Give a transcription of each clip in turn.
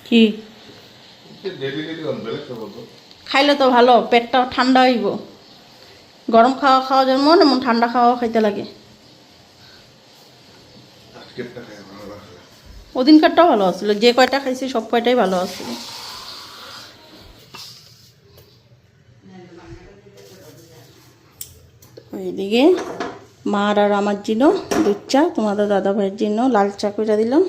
কি খাইলে তো ভালো, পেটটা ঠান্ডা হইব। গরম খাওয়া খাওয়া যেমন এমন ঠান্ডা খাওয়া খাইতে লাগে। ওদিনকারটাও ভালো আসছিল, যে কয়টা খাইছি সব কয়টাই ভালো আসছিল। ওইদিকে মার আর আমার জন্য দুধ চা, তোমাদের দাদা ভাইয়ের জন্য লাল চা করে দিলাম।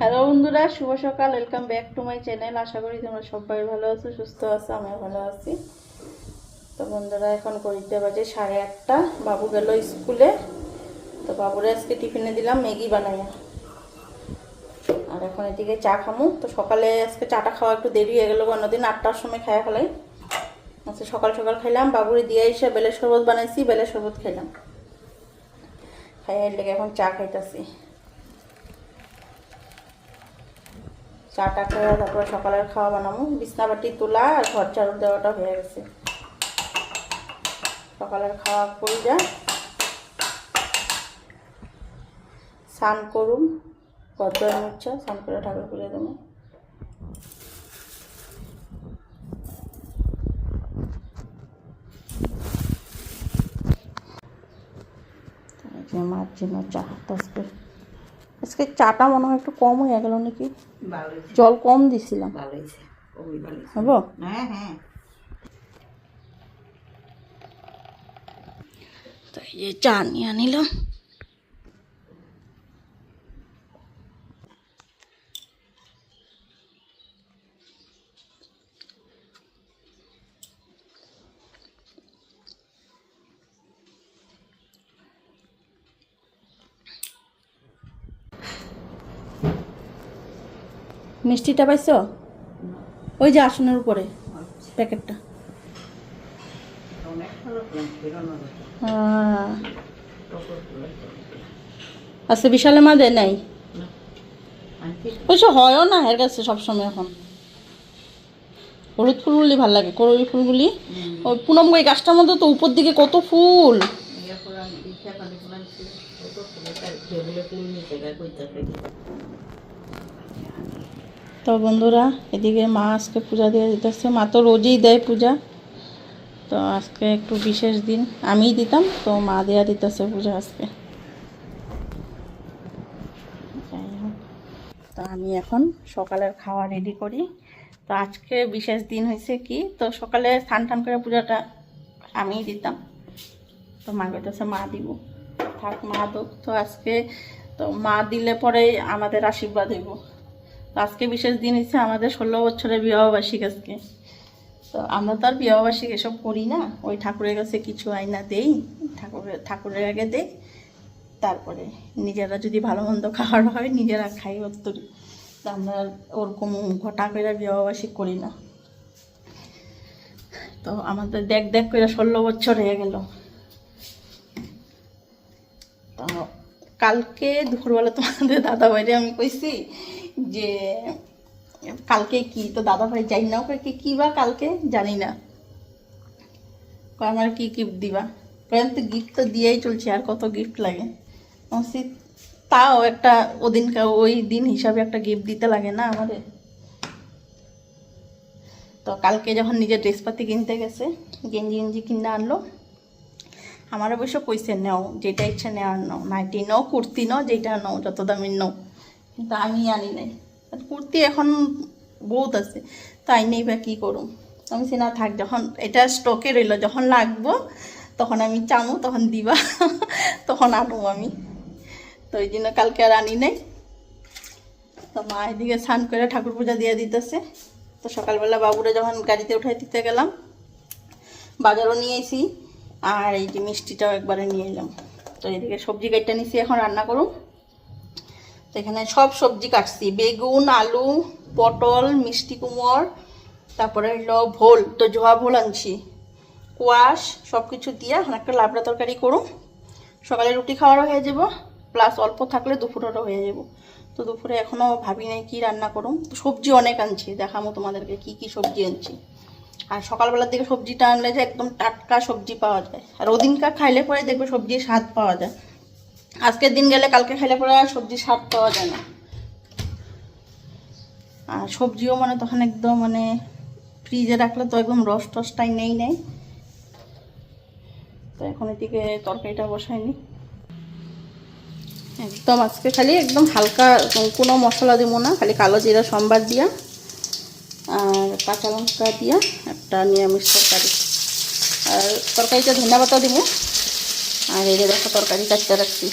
হ্যালো বন্ধুরা, শুভ সকাল, welcome back to my channel. আশা করি তোমরা সবাই ভালো আছো, সুস্থ আছো, আমিও ভালো আছি। তো বন্ধুরা এখন ঘড়িতে বাজে 8:30, বাবু গেল স্কুলে। তো বাবুরে আজকে টিফিনে দিলাম ম্যাগি বানাইয়া, আর এখন এদিকে চা খামু। তো সকালে আজকে চাটা খাওয়া একটু দেরি হয়ে গেলো, অন্যদিন 8টার সময় খাওয়া ফেলাই। আজকে সকাল সকাল খাইলাম, বাবুরে দিয়ে এসে বেলের শরবত বানাইছি, বেলের শরবত খাইলাম। খাইয়া লেগে এখন চা খাইতেছি। চাটা খেয়ে তারপরে সকালের খাওয়া বানাবো। বিছনাবাটি তোলা আর ঘর ঝাড়ু দেওয়াটা হয়ে গেছে। সকালের খাওয়া করি যা, স্নান করুম, ভদ্র মুচ্ছা স্নান করে ঠাকুর পুজো দেবো। মার জন্য চা, আজকে চাটা মনে হয় একটু কম হয়ে গেল নাকি, জল কম দিছিলাম। হবো? তো এই চা নিয়ে নিলাম। মিষ্টিটা পাইছো? ওই যে আসনের উপরে প্যাকেটটা। আচ্ছা, বিশালের মা দেয় নাই? ওইসব হয়ও না এর কাছে সবসময়। এখন হলুদ ফুলগুলি ভাল লাগে, করবি ফুলগুলি। ওই পুনম ওই গাছটার মধ্যে তো উপর দিকে কত ফুল। তো বন্ধুরা, এদিকে মা আজকে পূজা দিয়ে দিতেছে। মা তো রোজই দেয় পূজা, তো আজকে একটু বিশেষ দিন, আমিই দিতাম, তো মা দেয়া দিতেছে পূজা আজকে। যাই হোক, তো আমি এখন সকালের খাওয়া রেডি করি। তো আজকে বিশেষ দিন হয়েছে কি, তো সকালে স্নান টান করে পূজাটা আমিই দিতাম। তো মা কইতেছে মা দিব, থাক মা দোক। তো আজকে তো মা দিলে পরে আমাদের আশীর্বাদ হইব। তো আজকে বিশেষ দিন হচ্ছে আমাদের 16 বছরের বিবাহবার্ষিক আজকে। তো আমরা তো আর বিবাহবার্ষিক এসব করি না, ওই ঠাকুরের কাছে কিছু আয়না দেই, ঠাকুরের আগে দেই, তারপরে নিজেরা যদি ভালো মন্দ খাওয়ার হয় নিজেরা খাই। অতটুকু তো আমরা ওরকম ঘটা করে বিবাহবার্ষিক করি না। তো আমাদের দেখ দেখ করে 16 বছর হয়ে গেল। তো কালকে দুপুরবেলা তোমাদের দাদা ভাইরে আমি কইছি যে কালকে কি, তো দাদা ভাই জানি না ওকে কি বা কালকে জানি না, আমার কি গিফট দিবা। কারণ তো গিফট তো দিয়েই চলছে, আর কত গিফট লাগে। তাও একটা ওই দিন হিসাবে একটা গিফট দিতে লাগে না আমাদের। তো কালকে যখন নিজের ড্রেসপাতি কিনতে গেছে, গেঞ্জি কিনে আনলো। আমার অবশ্য কইছে নাও, যেটা ইচ্ছা নেওয়ার নাও, নাইটি নাও, কুর্তি নাও, যেটা নাও, যত দামি নাও। কিন্তু আমি আনি নাই, কুর্তি এখন বহুত আছে, তাই নেই বা কী করুম। আমি না থাক, যখন এটা স্টকে রইল, যখন লাগবো তখন আমি চামো, তখন দিবা, তখন আনবো আমি। তো ওই জন্য কালকে আর আনি নাই। তো মা এদিকে স্নান করে ঠাকুর পূজা দিয়ে দিতেছে। তো সকালবেলা বাবুরে যখন গাড়িতে উঠাই দিতে গেলাম, বাজারও নিয়েছি, আর এই যে মিষ্টিটাও একবারে নিয়ে এলাম। তো এদিকে সবজি কাটটা নিছি, এখন রান্না করুন। তো এখানে সব সবজি কাটছি, বেগুন, আলু, পটল, মিষ্টি কুমড়, তারপরে হলো ভোল, তো জোয়া ভোল আনছি, কোয়াশ, সব কিছু দিয়ে এখন একটা লাবড়া তরকারি করুন। সকালে রুটি খাওয়ারও হয়ে যাব, প্লাস অল্প থাকলে দুপুরেরও হয়ে যাব। তো দুপুরে এখনও ভাবি নাই কী রান্না করুন। তো সবজি অনেক আনছি, দেখাবো তোমাদেরকে কি কি সবজি আনছি। আর সকালবেলার দিকে সবজিটা আনলে যে একদম টাটকা সবজি পাওয়া যায়, আর ওদিনকার খাইলে পরে দেখবে সবজির স্বাদ পাওয়া যায়। আজকের দিন গেলে কালকে খাইলে পরে আর সবজির স্বাদ পাওয়া যায় না। আর সবজিও মানে তখন একদম মানে ফ্রিজে রাখলে তো একদম রস টসটাই নেই। তো এখন এদিকে তরকারিটা বসাইনি, একদম আজকে খালি একদম হালকা, কোনো মশলা দেবো না, খালি কালো জিরা সম্বার দিয়া আর কাঁচা লঙ্কা দিয়া একটা নিরামিষ তরকারি। আর তরকারিটা ধনিয়া পাতা দিব। আর এই যে দেখো তরকারি কাটতে রাখছি,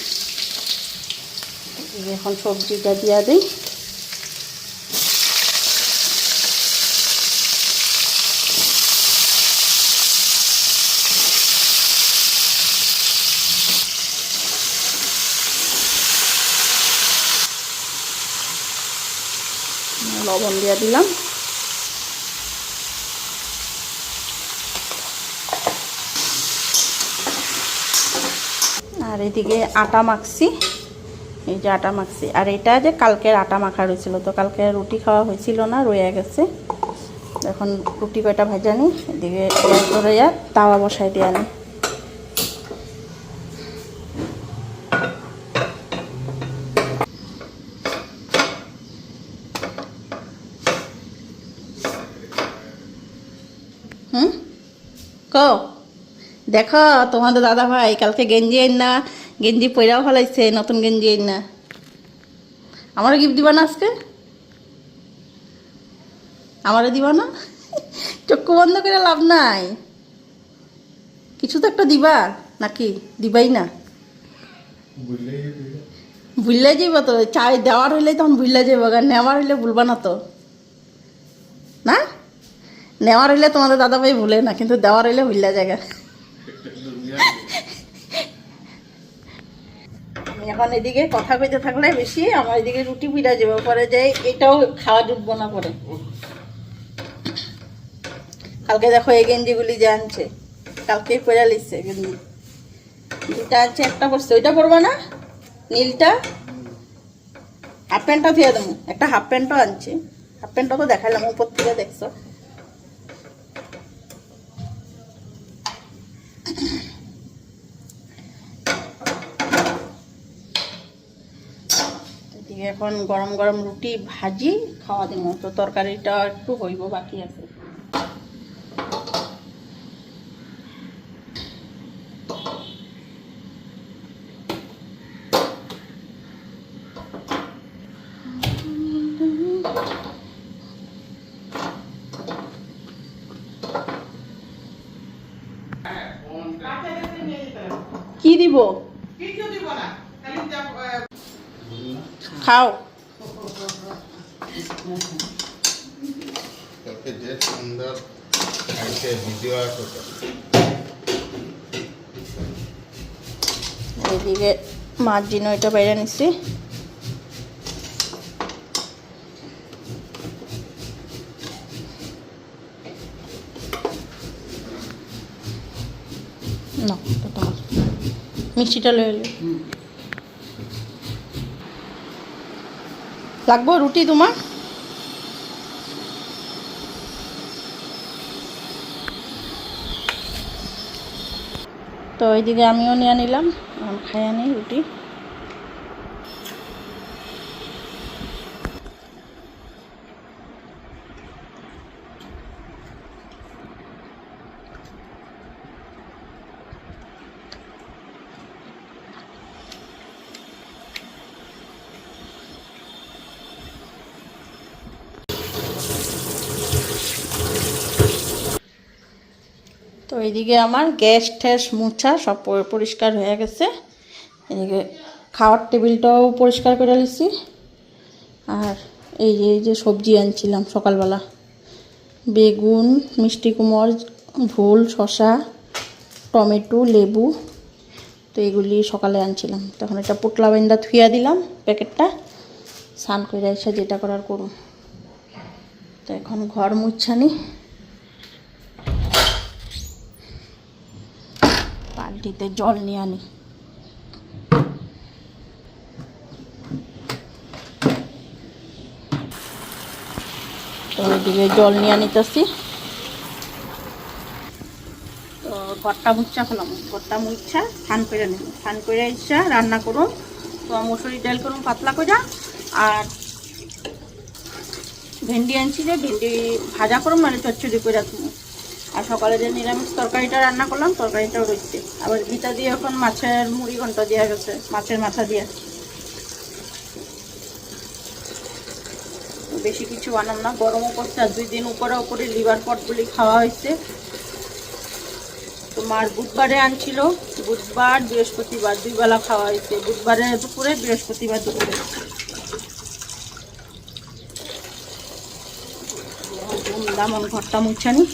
এখন সবজিটা দিয়া দিই। লবণ দিয়ে দিলাম। আর এদিকে আটা মাখছি, এই যে আটা মাখছি। আর এটা যে কালকের আটা মাখা রয়েছিল, তো কালকে রুটি খাওয়া হয়েছিল না, রয়ে গেছে। এখন রুটি কয়টা ভাজা নিই, এদিকে তাওয়া বসাই দিয়ে আনি। দেখো তোমাদের দাদা ভাই কালকে গেঞ্জি না, গেঞ্জি পয়রাও ফেলাইছে, নতুন গেঞ্জি না। আমারও গিফট দিবা না আজকে? আমারও দিবা না? চক্ষু বন্ধ করে লাভ নাই, কিছু তো একটা দিবা নাকি? দিবাই না, ভুললে যাইব তো। চাই দেওয়ার হইলে তখন ভুললে যাইব, নেওয়ার হইলে ভুলবা না তো। না, নেওয়ার হইলে তোমাদের দাদা ভাই ভুলে না, কিন্তু দেওয়ার হইলে ভুললে জায়গা। আমি এখন এদিকে কথা কইতে থাকলে বেশি আমার এদিকে রুটি পিড়া যাবো, পরে যাই এটাও খাওয়া জুটবো না পরে। কালকে দেখো এই গেঞ্জিগুলি যে আনছে, কালকেই পরে লিখছে গেঞ্জি দুটা আনছে, একটা পরছে, ওইটা পরবা না নীলটা। হাফ প্যান্টটা ধুয়ে দেবো, একটা হাফ প্যান্টও আনছে। হাফ প্যান্টটা তো দেখালাম উপর থেকে, দেখছো। এদিকে এখন গরম গরম রুটি ভাজি খাওয়া দিব, তো তরকারিটা একটু হইব বাকি আছে। কি দিব? খাও। এদিকে মাছ জিনো এটা বাইরে নিচ্ছি। না তোমার মিষ্টিটা লয়ে এলো লাগবো রুটি তোমার। তো এইদিকে আমিও নিয়ে নিলাম, খাই আনি রুটি। তো এইদিকে আমার গ্যাস ট্যাস মুছা সব পরিষ্কার হয়ে গেছে। এদিকে খাওয়ার টেবিলটাও পরিষ্কার করে নিচ্ছি। আর এই যে সবজি আনছিলাম সকালবেলা, বেগুন, মিষ্টি কুমড়, ভোল, শসা, টমেটো, লেবু, তো এগুলি সকালে আনছিলাম। তখন একটা পোটলা বেন্দা থুইয়া দিলাম প্যাকেটটা, স্নান করে এসে যেটা করার করুন। তো এখন ঘর মুছানি, বালতিতে জল নিয়ে আনি। তো ওইদিকে জল নিয়ে আনিতেছি। ঘরটা মুচ্ছা ফেলাম, ঘরটা মুচ্ছা স্নান করে নেব, স্নান করে ইচ্ছা রান্না করুন। তো মসুরি ডাল করুন পাতলা করে, আর ভেন্ডি আনছি যে ভেন্ডি ভাজা করুন, মানে চচ্চড়ি করে রাখুন। আর সকালে যে নিরামিষ তরকারিটা রান্না করলাম, তরকারিটাও রয়েছে। আবার গীতা দিয়ে এখন মাছের মুড়ি ঘন্ট দেওয়া গেছে, মাছের মাথা দিয়ে। বেশি কিছু বানাম না, গরমও করছে। আর 2 দিন উপরে লিভার পটগুলি খাওয়া হয়েছে। তো মার বুধবারে আনছিল, বুধবার বৃহস্পতিবার 2 বেলা খাওয়া হয়েছে, বুধবারে দুপুরে বৃহস্পতিবার দুপুরে। যেমন ঘরটা মুছানি।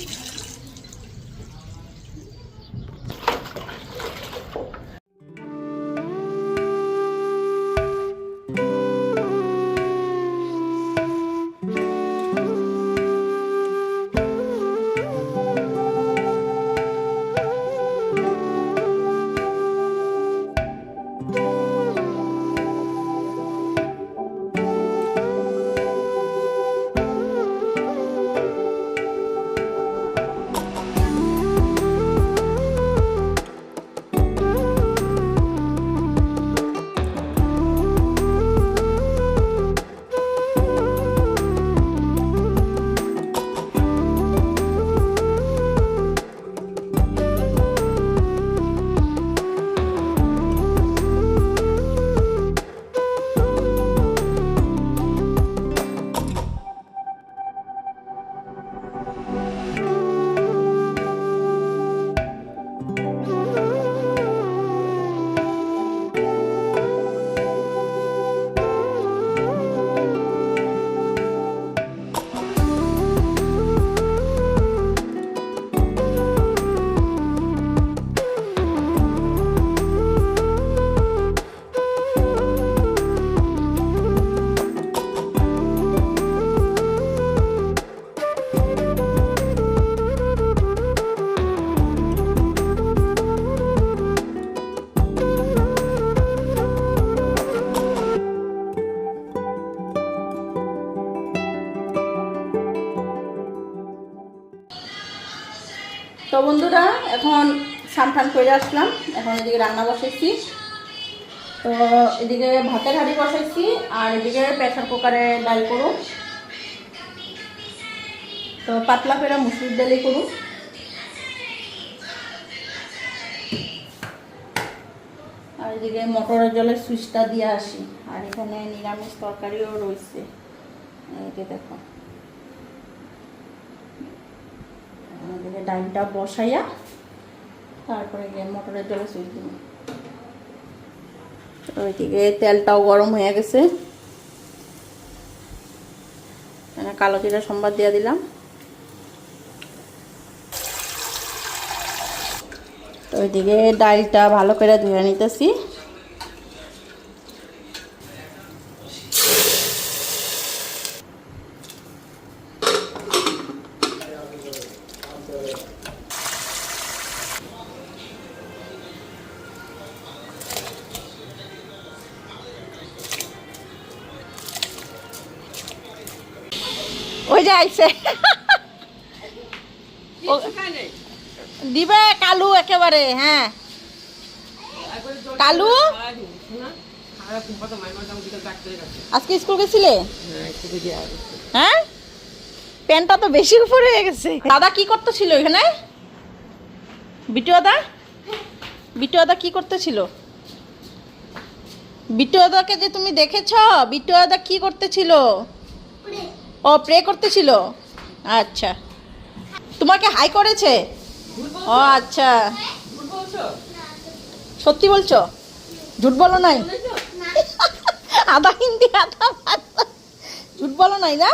তো বন্ধুরা এখন স্নান করে আসলাম, এখন এদিকে রান্না বসাইছি। তো এদিকে ভাতের হাঁড়ি বসাইছি, আর এদিকে প্রেসার কুকারে ডাল করুন। তো পাতলা করে মুসুর ডালই করুন। আর এদিকে মটরের জলের সুইচটা দিয়ে আসি। আর এখানে নিরামিষ তরকারিও রয়েছে, এই দেখো। এদিকে ডালটা বসাইয়া তারপরে গিয়ে মটরের জলে সুইচ দিব। ওইদিকে তেলটাও গরম হয়ে গেছে, কালো জিরা সম্বাদ দিয়ে দিলাম। তো ওইদিকে ডালটা ভালো করে ধুয়ে নিতেছি। ওই যে আইছে দিবে কালু একেবারে। হ্যাঁ কালু, আজকে স্কুল গেছিলে? হ্যাঁ, প্যান্টটা তো বেশি উপরে হয়ে গেছে। দাদা কি করতেছিল এখানে? বিটুয়াদা কি করতেছিল? বিটুয়াদাকে যে তুমি দেখেছ, বিটুয়াদা কি করতেছিল? ও প্রে করতেছিল। আচ্ছা, তোমাকে হাই করেছে? ও আচ্ছা, সত্যি বলছো? ঝুট বলো নাই? আধা হিন্দি আধা বাংলা। ঝুট বলো নাই না?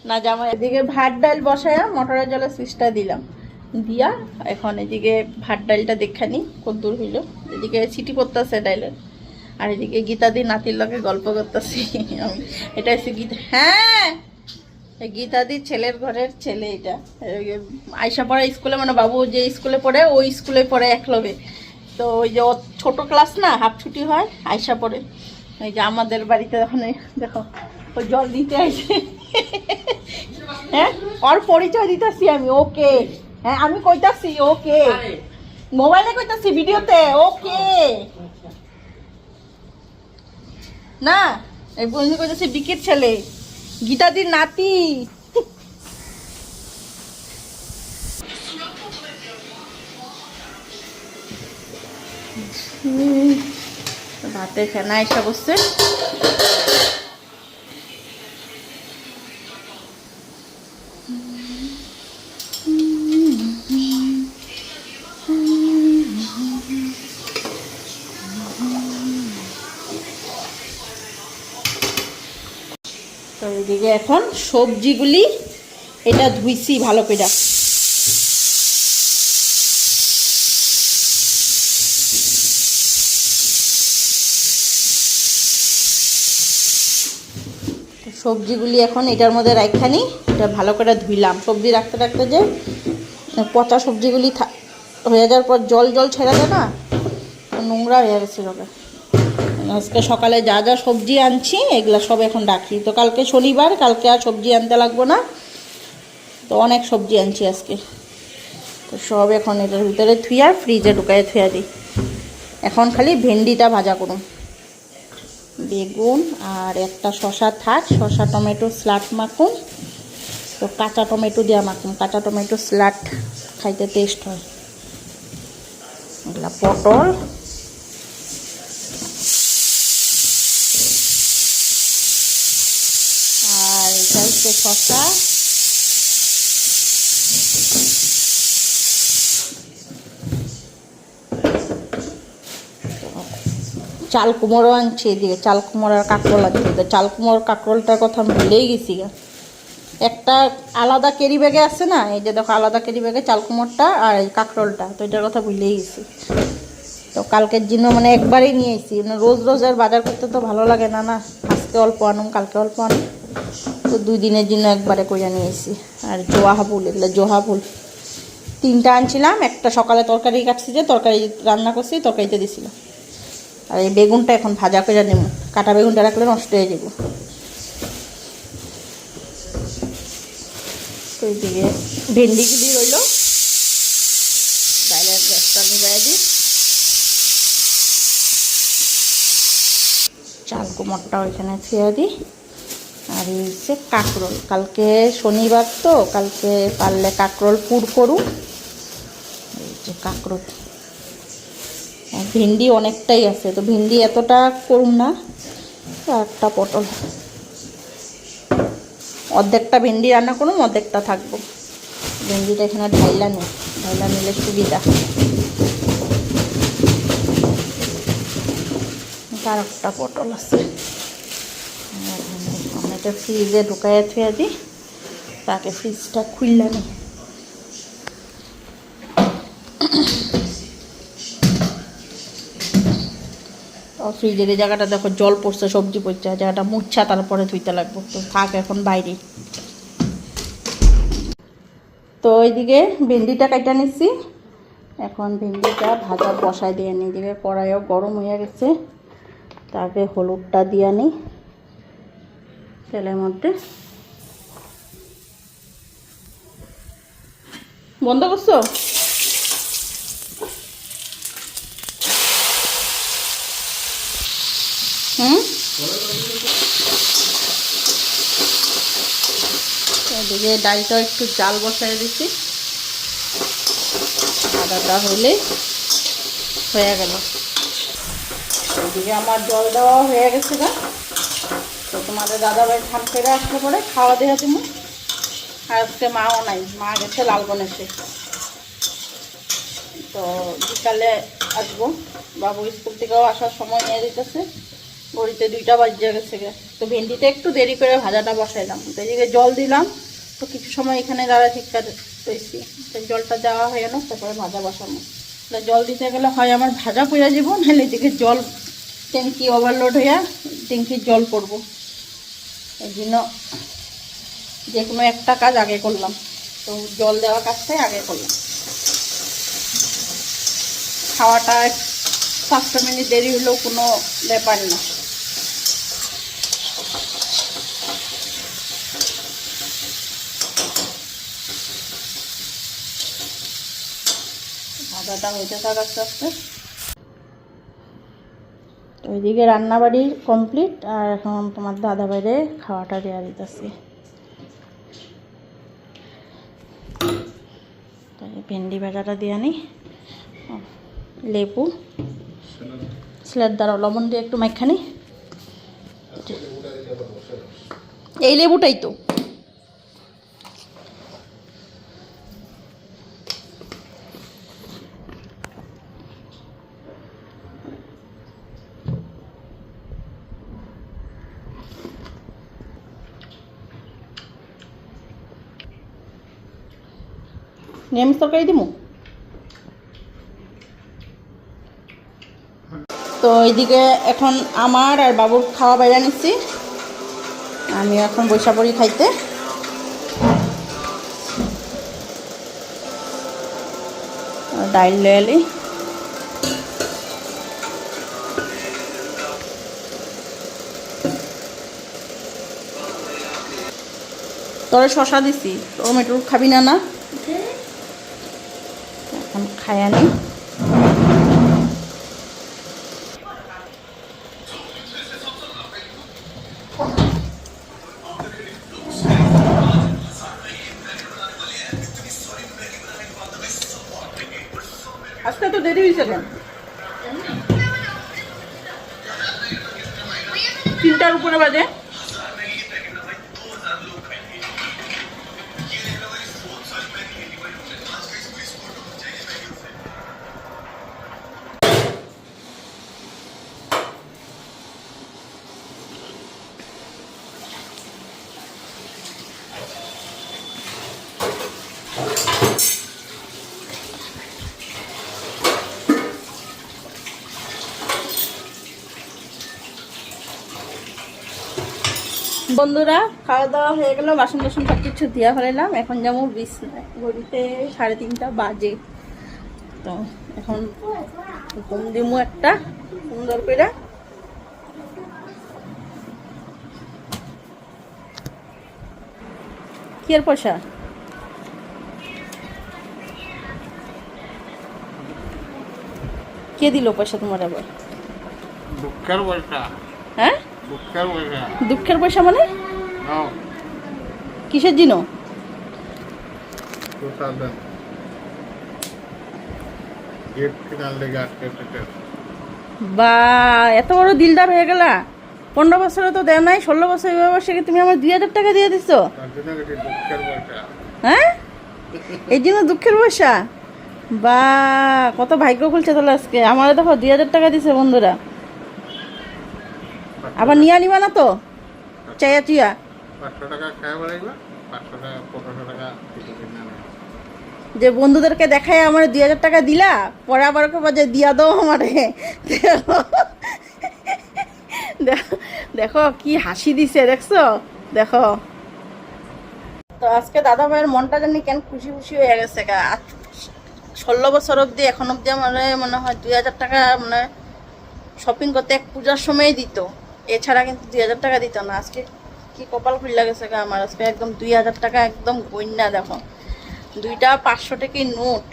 না জামাই। এদিকে ভাত ডাল বসায়া মটরের জলে সুইচটা দিলাম, দিয়া এখন এদিকে ভাত ডালটা দেখানি কদ্দূর হইল। এদিকে সিটি পড়তেছে ডাইলের, আর এদিকে গীতাদি নাতির লগে গল্প করতেছি আমি। এটা হচ্ছে গীতা। হ্যাঁ, গীতাদির ছেলের ঘরের ছেলে। এটা আয়সা পড়ে স্কুলে, মানে বাবু যে স্কুলে পড়ে ওই স্কুলে পড়ে একলগে। তো ওই যে ছোট ক্লাস না, হাফ ছুটি হয়, আয়সা পড়ে। ওই যে আমাদের বাড়িতে যখন দেখো ও জল দিতে আসে। হ্যাঁ, ওর পরিচয় দিতেছি আমি। ওকে হ্যাঁ আমি কইতাছি ওকে, মোবাইলে কইতাছি ভিডিওতে ওকে না। এই বন্ধু কইতাছি বিকের ছেলে, গীতাদির নাতি। ভাতে ফেনা এসে বসছে। তো এদিকে এখন সবজিগুলি এটা ধুইছি ভালো করে। সবজিগুলি এখন এটার মধ্যে রাখখানি এটা ভালো করে ধুইলাম। সবজি রাখতে রাখতে যে পচা সবজিগুলি হয়ে যাওয়ার পর জল জল ছেড়ে দেয় না, নোংরা হয়ে গেছিল। আজকে সকালে যা যা সবজি আনছি এগুলো সব এখন রাখি। তো কালকে শনিবার, কালকে আর সবজি আনতে লাগবো না। তো অনেক সবজি আনছি আজকে, তো সব এখন এটার ভিতরে থুইয়া ফ্রিজে ঢুকাইয়ে থুয়া দিই। এখন খালি ভেন্ডিটা ভাজা করুন, বেগুন আর একটা শশা থাক, শশা টমেটো স্লাট মাখুন। তো কাঁচা টমেটো দেওয়া মাখুন, কাঁচা টমেটো স্লাট খাইতে টেস্ট হয়। এগুলা পটল, আর এটা হচ্ছে শশা, চাল কুমড়ো আনছি এদিকে, চাল কুমড়ো আর কাঁকরোল আনছি। তো চাল কুমড়োর কাঁকরোলটার কথা আমি ভুলেই গেছি। একটা আলাদা ক্যারি ব্যাগে আছে না, এই যে দেখো আলাদা ক্যারি ব্যাগে চাল কুমড়োটা আর এই কাঁকরোলটা, তো এটার কথা ভুলেই গেছি। তো কালকের জন্য মানে একবারেই নিয়ে এসেছি, মানে রোজ রোজ আর বাজার করতে তো ভালো লাগে না। না আজকে অল্প আনুম কালকে অল্প আনুম, তো 2 দিনের জন্য একবারে করে নিয়ে এসেছি। আর জোহা ফুল, এগুলো জোহা ফুল 3টা আনছিলাম। একটা সকালে তরকারি কাটছি, যে তরকারি রান্না করছি, তরকারিতে দিছিলাম। আর এই বেগুনটা এখন ভাজা করে নেব, কাটা বেগুনটা রাখলে নষ্ট হয়ে যাব। তো এইদিকে ভেন্ডিগুলি রইল, ডাইরের গ্যাসটা নিবাই দিই। চাল কুমড়টা ওইখানে ছেড়ে দিই। আর এই হচ্ছে কাঁকরোল, কালকে শনিবার তো কালকে পারলে কাঁকরোল পুর করুন। এই যে কাঁকরোল, ভেন্ডি অনেকটাই আছে, তো ভেন্ডি এতটা করুন না। একটা পটল, অর্ধেকটা ভেন্ডি রান্না করুন, অর্ধেকটা থাকবো। ভেন্ডিটা এখানে ঢাইলা নেই, ঢাইলা নিলে সুবিধা। আর একটা পটল আছে, এটা ফ্রিজে ঢুকাইয়া থুয়া দিই, তাকে ফ্রিজটা খুললা নেই। ফ্রিজের এই জায়গাটা দেখো জল পড়ছে, সবজি পড়ছে, জায়গাটা মুচ্ছা তারপরে ধুইতে লাগবো। তো থাক এখন বাইরে। তো ওইদিকে ভেন্ডিটা কাটা নিচ্ছি, এখন ভেন্ডিটা ভাজা বসায় দিয়ে নিই। এদিকে কড়াইও গরম হয়ে গেছে, তাকে হলুদটা দিয়ে নিই তেলের মধ্যে। বন্ধ করছো? এদিকে ডালটা একটু জাল বসায় দিচ্ছি, আদাটা হলে হয়ে গেল। এদিকে আমার জল দেওয়া হয়ে গেছে না। তো তোমাদের দাদাভাই ধান ফেরে আসলে পরে খাওয়া দেওয়া তুমি। আর আজকে মাও নাই, মা গেছে লালবনেতে। তো বিকালে আসবো, বাবু স্কুল থেকেও আসার সময় নিয়ে দিতেছে, ঘড়িতে 2টা বাজে গেছে। তো ভেন্ডিটা একটু দেরি করে ভাজাটা বসাইলাম। তো এদিকে জল দিলাম, তো কিছু সময় এখানে দাঁড়া ঠিকঠাক পেয়েছি। তো জলটা দেওয়া হয়ে গেল, তারপরে ভাজা বসানো। জল দিতে গেলে হয় আমার ভাজা পড়ে যাব, নাহলে এদিকে জল ট্যাঙ্কি ওভারলোড হইয়া ট্যাঙ্কির জল পড়বো। এই জন্য যে কোনো একটা কাজ আগে করলাম, তো জল দেওয়া কাজটাই আগে করলাম। খাওয়াটা 5 মিনিট দেরি হলেও কোনো ব্যাপার না। ভাজাটা হইতে থাক আস্তে আস্তে। তো ওইদিকে রান্নাবাড়ি কমপ্লিট, আর এখন তোমার দাদা বাইরে খাওয়াটা দেওয়া দিতেছি। ভেন্ডি ভাজাটা দিয়ে আনি, লেবু স্লেট দ্বারা লবণ দিয়ে একটু মাইখানি, এই লেবুটাই তো। নিরামিষ তরকারি দিব। তো এইদিকে এখন আমার আর বাবুর খাওয়া বাইরে নিচ্ছি, আমি এখন বৈশা পড়ি খাইতে। ডাইল লয়ে এলি, তোরে শশা দিছি, টমেটো খাবি না না? এখন খাই আনি। আজকে তো দেরি হয়েছে কেন? 3টার উপরে বাজে। বন্ধুরা খাওয়া দাওয়া হয়ে গেল, বাসন টাসন সব কিছু দিয়া ফেলাম। এখন যাবো বিছনায়, ঘড়িতে 3:30 বাজে। তো এখন ঘুম দিমু একটা সুন্দর করে। কি এর পয়সা? কে দিল পয়সা তোমার আবার? দুঃখের পয়সা। হ্যাঁ, দুঃখের পয়সা। দুঃখের পয়সা মানে কিসের জিনো? বা এত বড় দিলদার হয়ে গেলা। 15 বছরে তো দেয় নাই, 16 বছর বয়সে তুমি আমার 2000 টাকা দিয়ে দিছো। হ্যাঁ, এই জন্য দুঃখের পয়সা। বা কত ভাগ্য খুলছে তাহলে আজকে। আমার দেখো 2000 টাকা দিছে বন্ধুরা। আবার নিয়ে নিবা না তো চাইয়া চিয়া? 500 টাকা খায় বলাইবা, 500 টাকা 1500 টাকা যে বন্ধুদেরকে দেখায় আমার 2000 টাকা দিলা, পরে আবার বাজে দিয়া দাও আমারে। দেখো কি হাসি দিছে, দেখছো? দেখো তো আজকে দাদা ভাইয়ের মনটা জানি কেন খুশি খুশি হয়ে গেছে গা। 16 বছর অব্দি এখন অব্দি আমার মনে হয় 2000 টাকা মানে শপিং করতে এক পূজার সময় দিত, এছাড়া কিন্তু 2000 টাকা দিত না। আজকে কি কপাল খুলে গেছে গা আমার, আজকে একদম 2000 টাকা একদম গইনা। দেখো 2টা 500 টাকার নোট,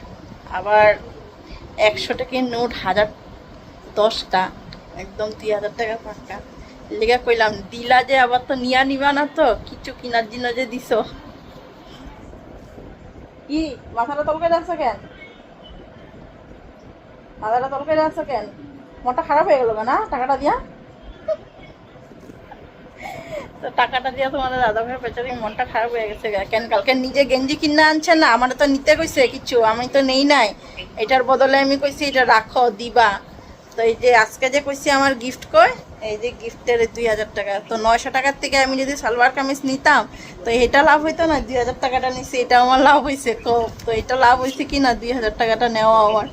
আবার 100 টাকার নোট, 1010টা, একদম 2000 টাকা পাক্কা। লেগে কইলাম দিলা যে আবার তো নিয়া নিবা না তো, কিছু কিনার জন্য যে দিছ। কি মাথাটা তলকে যাচ্ছে কেন? মাথাটা তলকে যাচ্ছে কেন? মনটা খারাপ হয়ে গেল না টাকাটা দিয়া? তো টাকাটা দিয়া তোমাদের দাদা ভাইয়ের বেচারি মনটা খারাপ হয়ে গেছে কেন? কালকে নিজে গেঞ্জি কিনে আনছে না, আমার তো নিতে কইছে কিছু, আমি তো নেই নাই। এটার বদলে আমি কইছি এটা রাখো দিবা। তো এই যে আজকে যে কইছি আমার গিফট কই, এই যে গিফটের 2000 টাকা। তো 900 টাকার থেকে আমি যদি সালোয়ার কামিজ নিতাম তো এটা লাভ হইতো না? 2000 টাকাটা নিছি, এটা আমার লাভ হয়েছে খুব। তো এটা লাভ হয়েছে কি না 2000 টাকাটা নেওয়া আমার।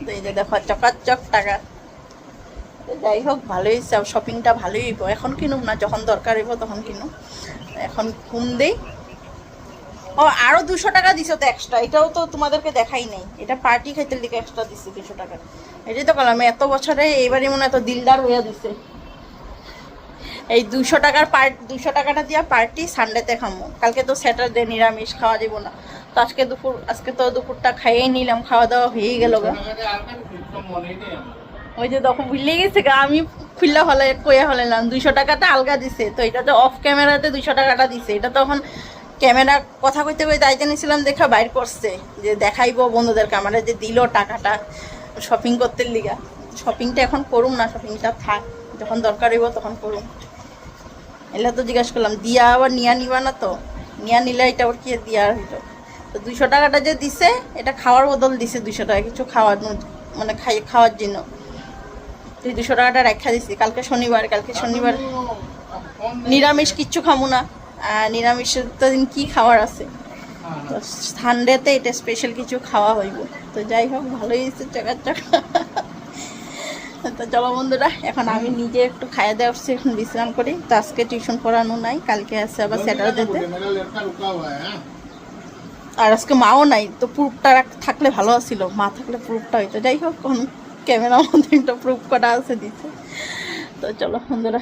তো এই যে দেখো চকাচক টাকা। যাই হোক ভালোই হয়েছে, শপিংটা ভালোই হইব। এখন কিনুম না, যখন দরকার হইব তখন কিনুম। এখন ঘুম দেই। ও আরও 200 টাকা দিছো তো এক্সট্রা, এটাও তো তোমাদেরকে দেখাই নেই। এটা পার্টি খাইতে দিকে এক্সট্রা দিছি 200 টাকা। এটাই তো বললাম এত বছরে এইবারই মনে হয় এত দিলদার হইয়া দিছে। এই 200 টাকার 200 টাকাটা দিয়া পার্টি সানডেতে খামো। কালকে তো স্যাটারডে, নিরামিষ খাওয়া যাব না। তো আজকে তো দুপুরটা খাইয়েই নিলাম, খাওয়া দাওয়া হয়েই গেল গা। ওই যে তখন ভুলে গেছে গা, আমি খুললা হলে কইয়া হলাম 200 টাকাটা আলগা দিছে, তো এটা তো অফ ক্যামেরাতে 200 টাকাটা দিছে। এটা তখন ক্যামেরা কথা কইতে কইতে আইতে নিছিলাম, দেখা বাইর করছে যে দেখাইবো বন্ধুদেরকে আমার যে দিল টাকাটা শপিং করতে লিগা। শপিংটা এখন করুম না, শপিংটা থাক, যখন দরকার হইব তখন করুম। এলা তো জিজ্ঞাসা করলাম দিয়া আবার নিয়া নিবা না, তো নিয়া নিলে এটা আবার কি দিয়া হইতো। তো 200 টাকাটা যে দিছে এটা খাওয়ার বদল দিছে, 200 টাকা কিছু খাওয়ার মানে খাওয়ার জন্য। এই 200 টাকাটা রাখা দিছি। কালকে শনিবার নিরামিষ কিচ্ছু খামু না। নিরামিষের তো দিন কি খাওয়ার আছে, তো সানডেতে এটা স্পেশাল কিছু খাওয়া হইব। তো যাই হোক, ভালোই হয়েছে চাকা। তো চলো বন্ধুরা, এখন আমি নিজে একটু খাইয়ে দেওয়া উঠছি, এখন বিশ্রাম করি। তো আজকে টিউশন পড়ানো নাই, কালকে আছে আবার স্যাটারডেতে। আর আজকে মাও নাই, তো প্রুফটা থাকলে ভালো ছিল, মা থাকলে প্রুফটা হইতো। যাই হোক, ক্যামেরার মধ্যে একটা প্রুফ করা আছে দিচ্ছে। তো চলো বন্ধুরা।